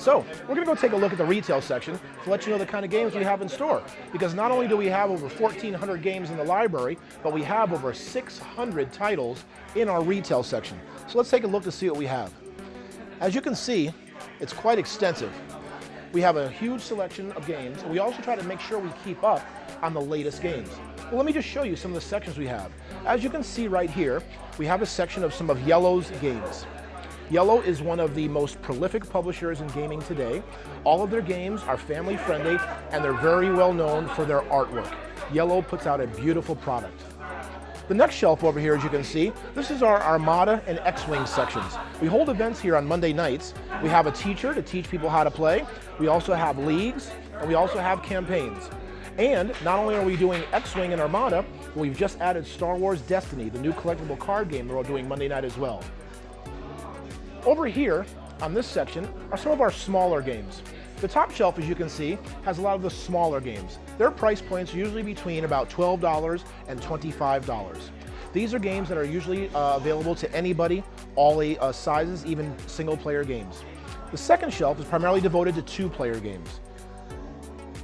So we're going to go take a look at the retail section to let you know the kind of games we have in store. Because not only do we have over 1,400 games in the library, but we have over 600 titles in our retail section. So let's take a look to see what we have. As you can see, it's quite extensive. We have a huge selection of games, and we also try to make sure we keep up on the latest games. Well, let me just show you some of the sections we have. As you can see right here, we have a section of some of Yellow's games. Yellow is one of the most prolific publishers in gaming today. All of their games are family friendly, and they're very well known for their artwork. Yellow puts out a beautiful product. The next shelf over here, as you can see, this is our Armada and X-Wing sections. We hold events here on Monday nights. We have a teacher to teach people how to play. We also have leagues, and we also have campaigns. And not only are we doing X-Wing and Armada, but we've just added Star Wars Destiny, the new collectible card game that we're doing Monday night as well. Over here, on this section, are some of our smaller games. The top shelf, as you can see, has a lot of the smaller games. Their price points are usually between about $12 and $25. These are games that are usually available to anybody, all sizes, even single-player games. The second shelf is primarily devoted to two-player games.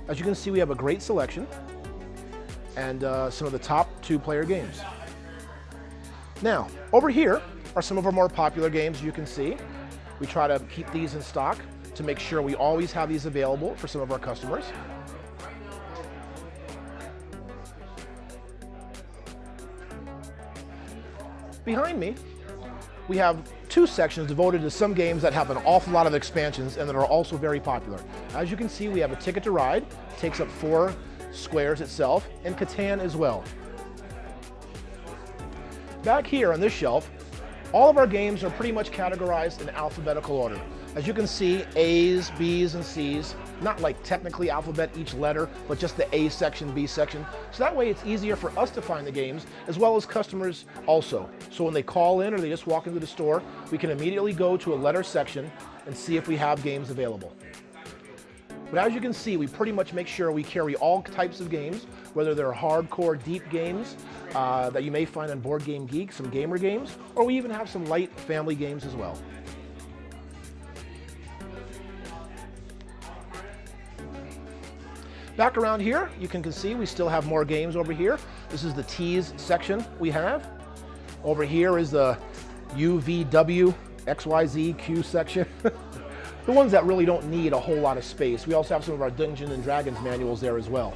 As you can see, we have a great selection and some of the top two-player games. Now, over here are some of our more popular games. You can see we try to keep these in stock to make sure we always have these available for some of our customers. Behind me, we have two sections devoted to some games that have an awful lot of expansions and that are also very popular. As you can see, we have a Ticket to Ride, takes up 4 squares itself, and Catan as well. Back here on this shelf, all of our games are pretty much categorized in alphabetical order. As you can see, A's, B's, and C's, not like technically alphabet each letter, but just the A section, B section. So that way it's easier for us to find the games, as well as customers also. So when they call in or they just walk into the store, we can immediately go to a letter section and see if we have games available. But as you can see, we pretty much make sure we carry all types of games, whether they're hardcore, deep games that you may find on Board Game Geek, some gamer games, or we even have some light family games as well. Back around here, you can see we still have more games over here. This is the T's section we have. Over here is the UVW, XYZ, Q section. The ones that really don't need a whole lot of space. We also have some of our Dungeons and Dragons manuals there as well.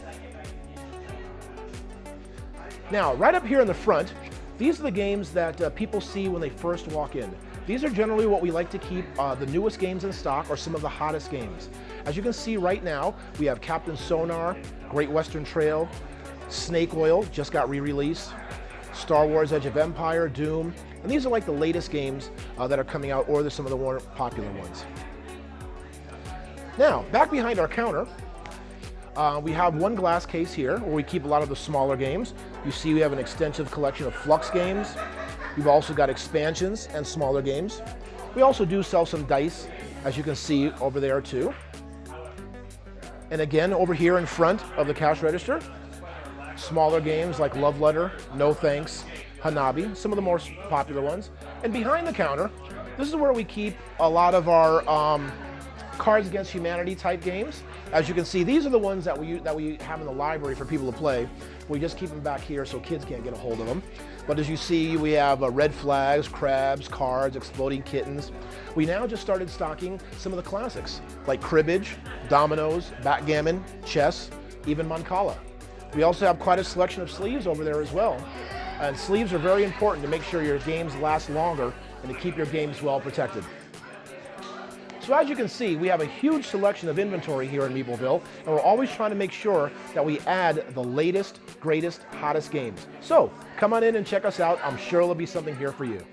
Now, right up here in the front, these are the games that people see when they first walk in. These are generally what we like to keep the newest games in stock, or some of the hottest games. As you can see right now, we have Captain Sonar, Great Western Trail, Snake Oil, just got re-released, Star Wars Edge of Empire, Doom, and these are like the latest games that are coming out, or some of the more popular ones. Now, back behind our counter, we have one glass case here where we keep a lot of the smaller games. You see we have an extensive collection of Flux games. We've also got expansions and smaller games. We also do sell some dice, as you can see over there too. And again, over here in front of the cash register, smaller games like Love Letter, No Thanks, Hanabi, some of the more popular ones. And behind the counter, this is where we keep a lot of our Cards Against Humanity type games. As you can see, these are the ones that we have in the library for people to play. We just keep them back here so kids can't get a hold of them. But as you see, we have Red Flags, Crabs, Cards, Exploding Kittens. We now just started stocking some of the classics, like Cribbage, Dominoes, Backgammon, Chess, even Mancala. We also have quite a selection of sleeves over there as well. And sleeves are very important to make sure your games last longer and to keep your games well protected. So as you can see, we have a huge selection of inventory here in Meepleville, and we're always trying to make sure that we add the latest, greatest, hottest games. So come on in and check us out. I'm sure there'll be something here for you.